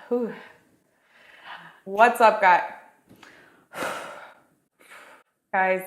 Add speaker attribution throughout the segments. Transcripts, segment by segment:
Speaker 1: Whew. What's up, guys?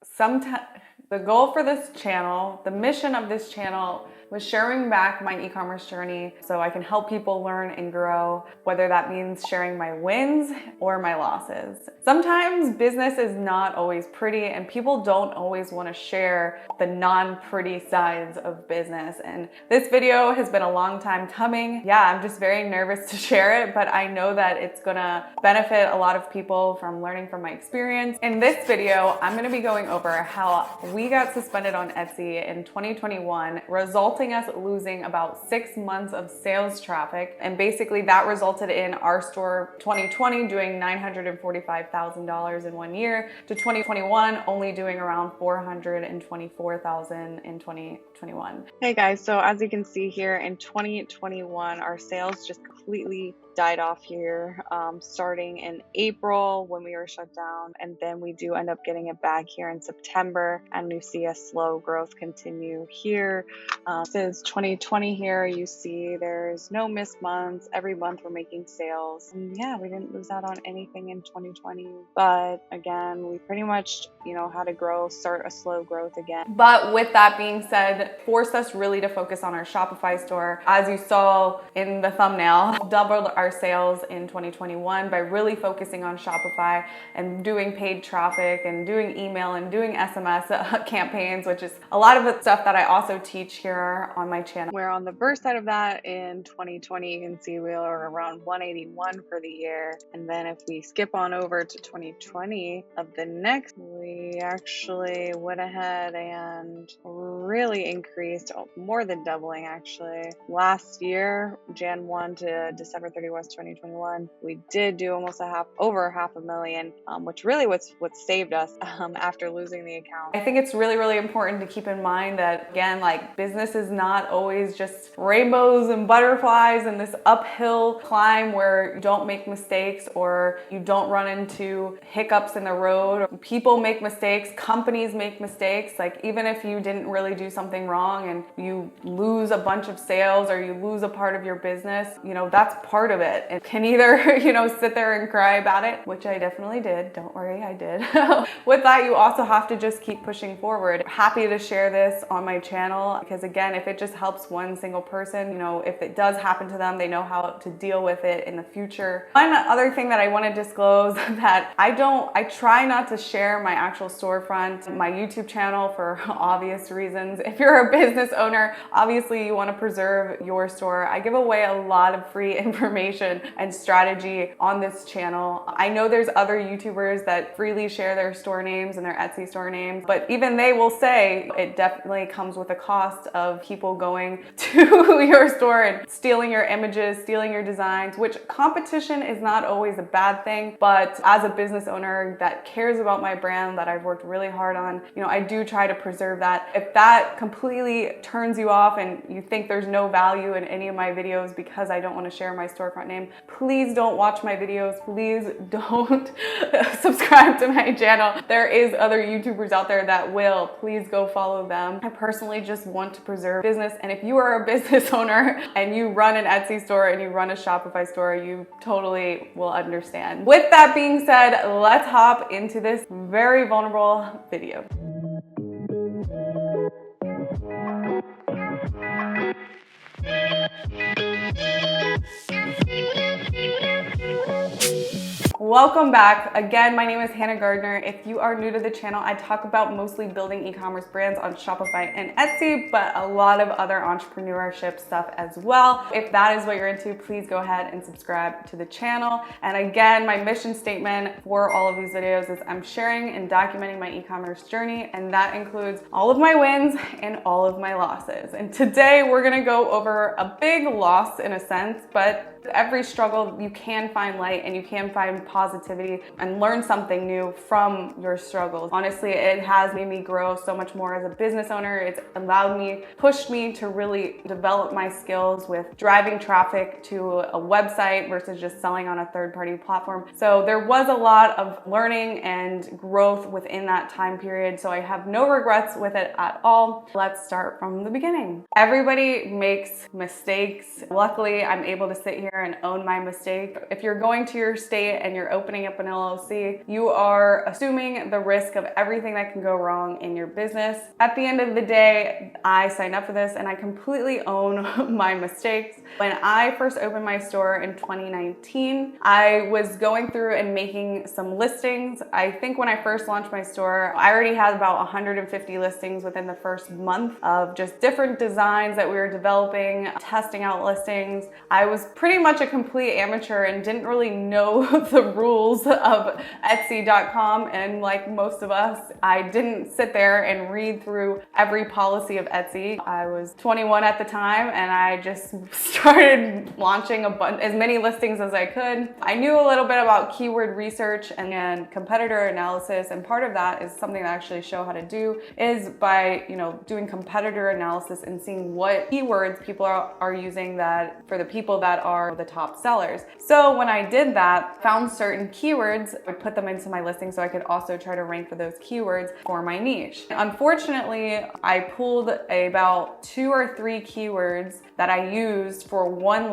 Speaker 1: Sometimes the goal for this channel, the mission of this channel was sharing back my e-commerce journey so I can help people learn and grow, whether that means sharing my wins or my losses. Sometimes business is not always pretty and people don't always want to share the non-pretty sides of business. And this video has been a long time coming. Yeah, I'm just very nervous to share it, but I know that it's gonna benefit a lot of people from learning from my experience. In this video, I'm gonna be going over how we got suspended on Etsy in 2021, resulting us losing about 6 months of sales traffic. And basically that resulted in our store 2020 doing $945,000 in 1 year to 2021 only doing around $424,000 in 2021. Hey guys, so as you can see here in 2021, our sales just completely died off here, starting in April when we were shut down, and then we do end up getting it back here in September, and we see a slow growth continue here. Since 2020 here, you see there's no missed months. Every month we're making sales. And yeah, we didn't lose out on anything in 2020. But again, we pretty much, had to start a slow growth again. But with that being said, forced us really to focus on our Shopify store. As you saw in the thumbnail, doubled our sales in 2021 by really focusing on Shopify and doing paid traffic and doing email and doing SMS campaigns, which is a lot of the stuff that I also teach here on my channel. Where on the first side of that in 2020, you can see we were around 181 for the year. And then if we skip on over to 2020 of the next, we actually went ahead and really increased, more than doubling actually. Last year, Jan 1 to December 31st, 2021, we did do almost over half a million, which really what saved us after losing the account. I think it's really important to keep in mind that, again, like, business is not always just rainbows and butterflies and this uphill climb where you don't make mistakes or you don't run into hiccups in the road. People make mistakes, companies make mistakes. Like, even if you didn't really do something wrong and you lose a bunch of sales or you lose a part of your business, that's part of it. It can either, sit there and cry about it, which I definitely did. Don't worry, I did. With that, you also have to just keep pushing forward. Happy to share this on my channel because, again, if it just helps one single person, if it does happen to them, they know how to deal with it in the future. One other thing that I want to disclose that I try not to share my actual storefront, my YouTube channel, for obvious reasons. If you're a business owner, obviously you want to preserve your store. I give away a lot of free information and strategy on this channel. I know there's other YouTubers that freely share their store names and their Etsy store names, but even they will say it definitely comes with a cost of people going to your store and stealing your images, stealing your designs, which competition is not always a bad thing. But as a business owner that cares about my brand that I've worked really hard on, I do try to preserve that. If that completely turns you off and you think there's no value in any of my videos because I don't want to share my storefront name, please don't watch my videos. Please don't subscribe to my channel. There is other YouTubers out there that will. Please go follow them. I personally just want to preserve business. And if you are a business owner and you run an Etsy store and you run a Shopify store, you totally will understand. With that being said, let's hop into this very vulnerable video. Welcome back. Again, my name is Hannah Gardner. If you are new to the channel, I talk about mostly building e-commerce brands on Shopify and Etsy, but a lot of other entrepreneurship stuff as well. If that is what you're into, please go ahead and subscribe to the channel. And again, my mission statement for all of these videos is I'm sharing and documenting my e-commerce journey, and that includes all of my wins and all of my losses. And today we're gonna go over a big loss in a sense, but every struggle you can find light and you can find positivity and learn something new from your struggles. Honestly, it has made me grow so much more as a business owner. It's pushed me to really develop my skills with driving traffic to a website versus just selling on a third-party platform. So there was a lot of learning and growth within that time period. So I have no regrets with it at all. Let's start from the beginning. Everybody makes mistakes. Luckily, I'm able to sit here and own my mistake. If you're going to your state and you're opening up an LLC, you are assuming the risk of everything that can go wrong in your business. At the end of the day, I signed up for this and I completely own my mistakes. When I first opened my store in 2019, I was going through and making some listings. I think when I first launched my store, I already had about 150 listings within the first month of just different designs that we were developing, testing out listings. I was pretty much a complete amateur and didn't really know the rules of Etsy.com, and like most of us, I didn't sit there and read through every policy of Etsy. I was 21 at the time and I just started launching as many listings as I could. I knew a little bit about keyword research and competitor analysis, and part of that is something that I actually show how to do is by doing competitor analysis and seeing what keywords people are using that for the people that are the top sellers. So when I did that, found certain keywords, I would put them into my listing so I could also try to rank for those keywords for my niche. Unfortunately, I pulled about 2 or 3 keywords that I used for one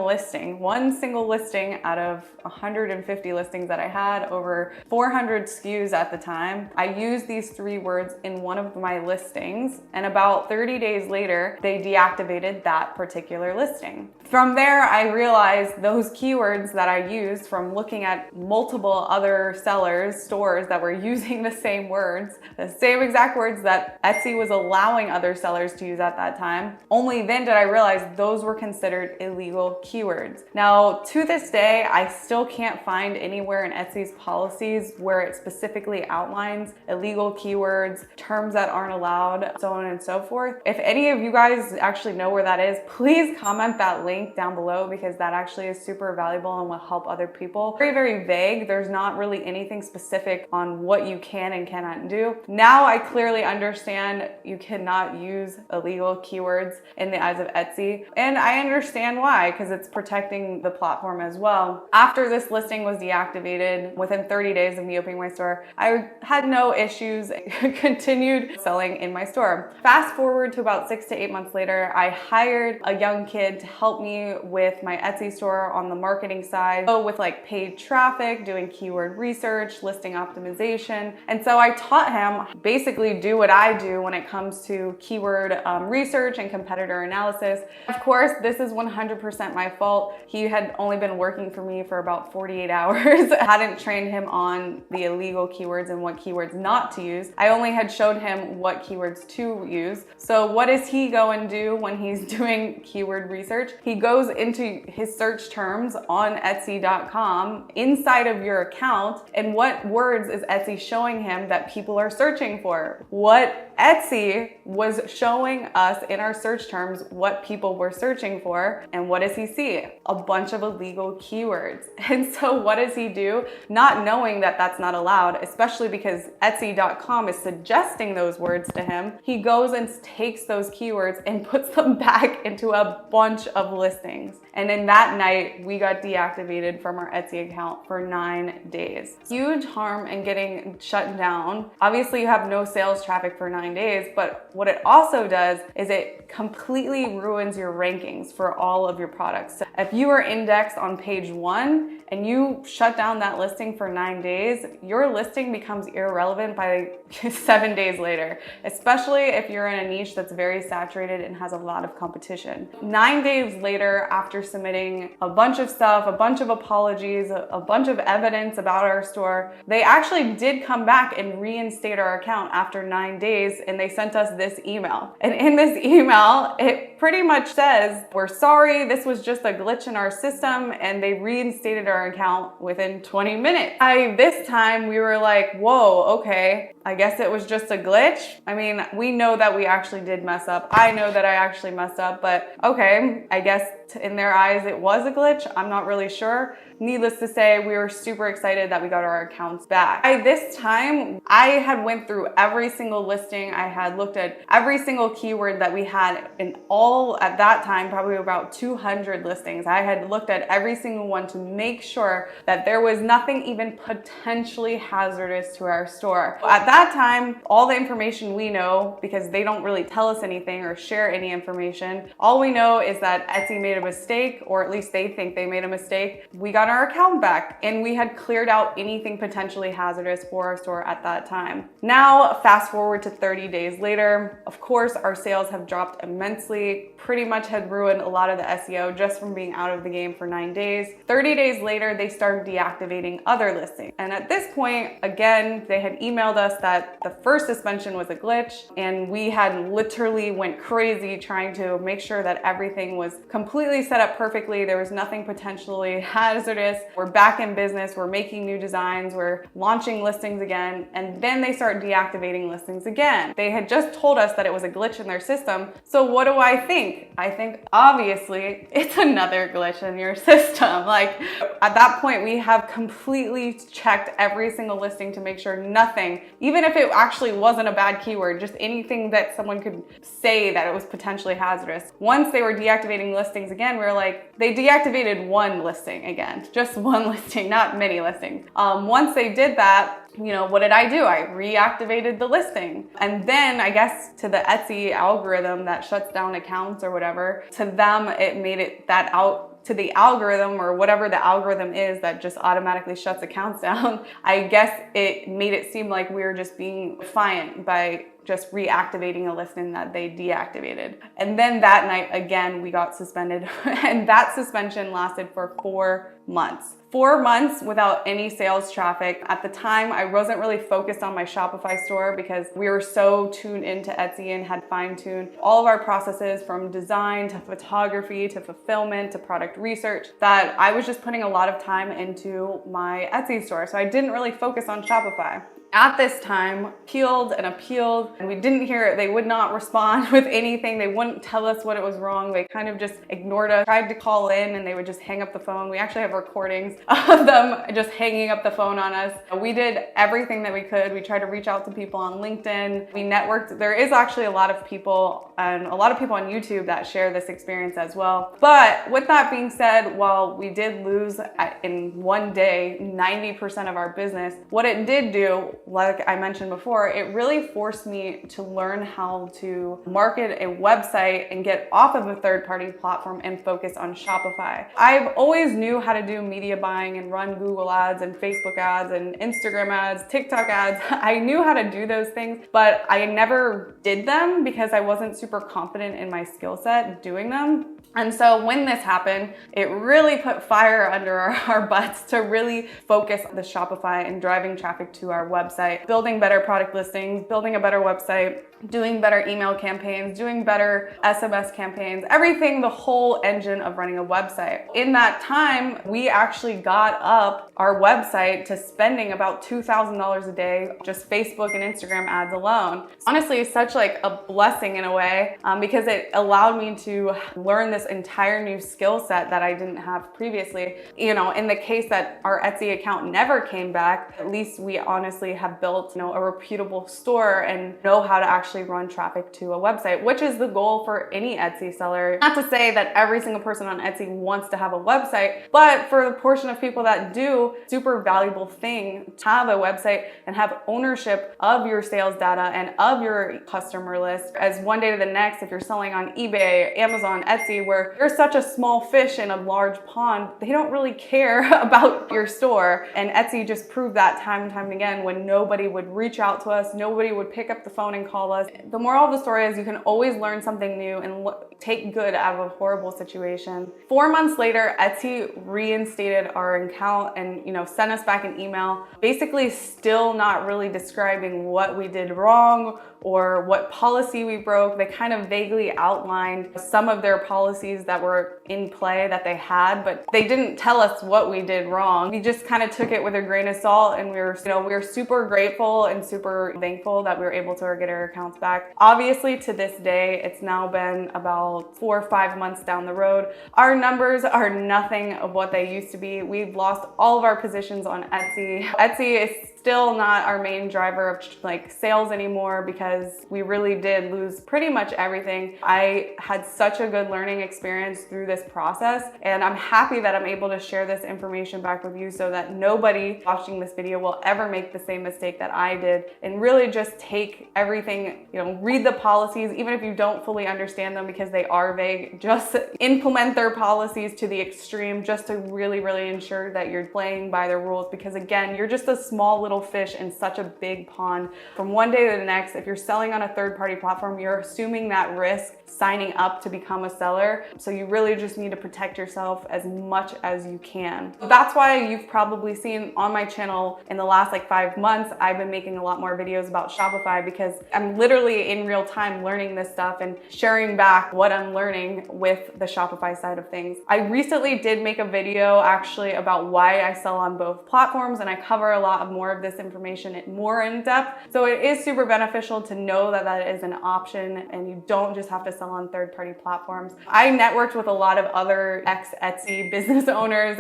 Speaker 1: single listing out of 150 listings that I had, over 400 SKUs at the time. I used these 3 words in one of my listings, and about 30 days later, they deactivated that particular listing. From there, I realized those keywords that I used from looking at multiple other sellers, stores that were using the same words, the same exact words that Etsy was allowing other sellers to use at that time. Only then did I realize those were considered illegal keywords. Now, to this day, I still can't find anywhere in Etsy's policies where it specifically outlines illegal keywords, terms that aren't allowed, so on and so forth. If any of you guys actually know where that is, please comment that link down below, because that actually is super valuable and will help other people. Very, very vague. There's not really anything specific on what you can and cannot do. Now I clearly understand you cannot use illegal keywords in the eyes of Etsy, and I understand why, because it's protecting the platform as well. After this listing was deactivated, within 30 days of me opening my store, I had no issues, continued selling in my store. Fast forward to about 6 to 8 months later, I hired a young kid to help me with my Etsy store on the marketing side, so with like paid traffic, doing keyword research, listing optimization. And so I taught him basically do what I do when it comes to keyword research and competitor analysis. Of course, this is 100% my fault. He had only been working for me for about 48 hours. I hadn't trained him on the illegal keywords and what keywords not to use. I only had showed him what keywords to use. So what does he go and do when he's doing keyword research? He goes into his search terms on Etsy.com inside of your account, and what words is Etsy showing him that people are searching for? What Etsy was showing us in our search terms what people were searching for, and what does he see? A bunch of illegal keywords. And so what does he do? Not knowing that that's not allowed, especially because Etsy.com is suggesting those words to him, he goes and takes those keywords and puts them back into a bunch of listings. And in that night, we got deactivated from our Etsy account for 9 days. Huge harm in getting shut down. Obviously, you have no sales traffic for 9 days, but what it also does is it completely ruins your rankings for all of your products. So if you are indexed on page 1 and you shut down that listing for 9 days, your listing becomes irrelevant by 7 days later, especially if you're in a niche that's very saturated and has a lot of competition. 9 days later, after submitting a bunch of stuff, a bunch of apologies, a bunch of evidence about our store, they actually did come back and reinstate our account after 9 days, and they sent us this email. And in this email, it pretty much says, "We're sorry, this was just a glitch in our system," and they reinstated our account within 20 minutes. By this time, we were like, whoa, okay, I guess it was just a glitch. I mean, we know that we actually did mess up. I know that I actually messed up, but okay, I guess in their eyes it was a glitch. I'm not really sure. Needless to say, we were super excited that we got our accounts back. By this time, I had went through every single listing. I had looked at every single keyword that we had in all, at that time, probably about 200 listings. I had looked at every single one to make sure that there was nothing even potentially hazardous to our store. At that time, all the information we know, because they don't really tell us anything or share any information, all we know is that Etsy made a mistake, or at least they think they made a mistake. We got our account back and we had cleared out anything potentially hazardous for our store at that time. Now, fast forward to 30 days later, of course, our sales have dropped immensely, pretty much had ruined a lot of the SEO just from being out of the game for 9 days. 30 days later, they started deactivating other listings. And at this point, again, they had emailed us that the first suspension was a glitch, and we had literally went crazy trying to make sure that everything was completely set up perfectly. There was nothing potentially hazardous. We're back in business. We're making new designs. We're launching listings again. And then they start deactivating listings again. They had just told us that it was a glitch in their system. So what do I think? I think obviously it's another glitch in your system. Like, at that point, we have completely checked every single listing to make sure nothing, even if it actually wasn't a bad keyword, just anything that someone could say that it was potentially hazardous. Once they were deactivating listings again, we were like, they deactivated one listing again, just one listing, not many listings. Once they did that, you know, what did I do? I reactivated the listing. And then I guess to the Etsy algorithm that shuts down accounts or whatever, to them, it made it that out to the algorithm, or whatever the algorithm is that just automatically shuts accounts down. I guess it made it seem like we were just being defiant by just reactivating a listing that they deactivated. And then that night, again, we got suspended. And that suspension lasted for 4 months. 4 months without any sales traffic. At the time, I wasn't really focused on my Shopify store because we were so tuned into Etsy and had fine-tuned all of our processes from design to photography to fulfillment to product research that I was just putting a lot of time into my Etsy store. So I didn't really focus on Shopify. At this time, appealed, and we didn't hear it. They would not respond with anything. They wouldn't tell us what it was wrong. They kind of just ignored us, tried to call in, and they would just hang up the phone. We actually have recordings of them just hanging up the phone on us. We did everything that we could. We tried to reach out to people on LinkedIn. We networked. There is actually a lot of people and a lot of people on YouTube that share this experience as well. But with that being said, while we did lose in one day 90% of our business, what it did do, like I mentioned before, it really forced me to learn how to market a website and get off of a third-party platform and focus on Shopify. I've always knew how to do media buying and run Google ads and Facebook ads and Instagram ads, TikTok ads. I knew how to do those things, but I never did them because I wasn't super confident in my skill set doing them. And so when this happened, it really put fire under our butts to really focus on the Shopify and driving traffic to our website, building better product listings, building a better website, doing better email campaigns, doing better SMS campaigns, everything, the whole engine of running a website. In that time, we actually got up our website to spending about $2,000 a day, just Facebook and Instagram ads alone. Honestly, it's such like a blessing in a way because it allowed me to learn this entire new skill set that I didn't have previously. You know, in the case that our Etsy account never came back, at least we honestly have built, you know, a reputable store and know how to actually run traffic to a website, which is the goal for any Etsy seller. Not to say that every single person on Etsy wants to have a website, but for the portion of people that do, super valuable thing to have a website and have ownership of your sales data and of your customer list. As one day to the next, if you're selling on eBay, Amazon, Etsy, where you're such a small fish in a large pond, they don't really care about your store. And Etsy just proved that time and time again when nobody would reach out to us, nobody would pick up the phone and call us. The moral of the story is you can always learn something new and take good out of a horrible situation. 4 months later, Etsy reinstated our account and, you know, sent us back an email, basically still not really describing what we did wrong or what policy we broke. They kind of vaguely outlined some of their policies that were in play that they had, but they didn't tell us what we did wrong. We just kind of took it with a grain of salt, and we were super grateful and super thankful that we were able to get our accounts back. Obviously, to this day, it's now been about 4 or 5 months down the road. Our numbers are nothing of what they used to be. We've lost all of our positions on Etsy. Etsy is
Speaker 2: still not our main driver of like sales anymore, because we really did lose pretty much everything. I had such a good learning experience through this process, and I'm happy that I'm able to share this information back with you so that nobody watching this video will ever make the same mistake that I did, and really just take everything, read the policies, even if you don't fully understand them because they are vague. Just implement their policies to the extreme just to really, really ensure that you're playing by the rules, because again, you're just a small little fish in such a big pond. From one day to the next, if you're selling on a third-party platform, you're assuming that risk signing up to become a seller. So you really just need to protect yourself as much as you can. That's why you've probably seen on my channel in the last like 5 months, I've been making a lot more videos about Shopify, because I'm literally in real time learning this stuff and sharing back what I'm learning with the Shopify side of things. I recently did make a video actually about why I sell on both platforms, and I cover a lot more of this information more in depth. So it is super beneficial to know that that is an option and you don't just have to sell on third-party platforms. I networked with a lot of other ex-Etsy business owners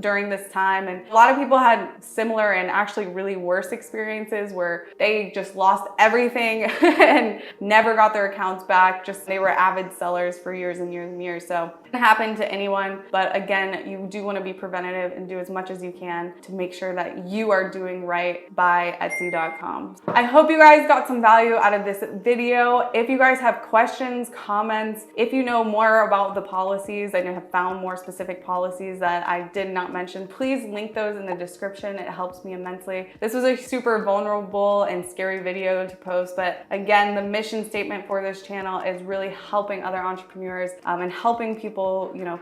Speaker 2: during this time, and a lot of people had similar and actually really worse experiences where they just lost everything and never got their accounts back. Just they were avid sellers for years and years and years. So it can happen to anyone, but again, you do want to be preventative and do as much as you can to make sure that you are doing right by Etsy.com. I hope you guys got some value out of this video. If you guys have questions, comments, if you know more about the policies and have found more specific policies that I did not mention, please link those in the description. It helps me immensely. This was a super vulnerable and scary video to post, but again, the mission statement for this channel is really helping other entrepreneurs and helping people,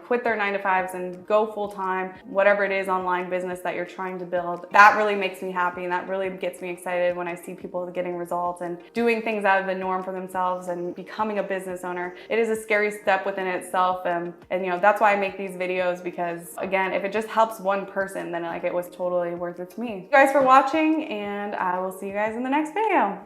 Speaker 2: quit their 9-to-5s and go full-time, whatever it is online business that you're trying to build. That really makes me happy, and that really gets me excited when I see people getting results and doing things out of the norm for themselves and becoming a business owner. It is a scary step within itself, and that's why I make these videos, because again, if it just helps one person, then like it was totally worth it to me. Thank you guys for watching, and I will see you guys in the next video.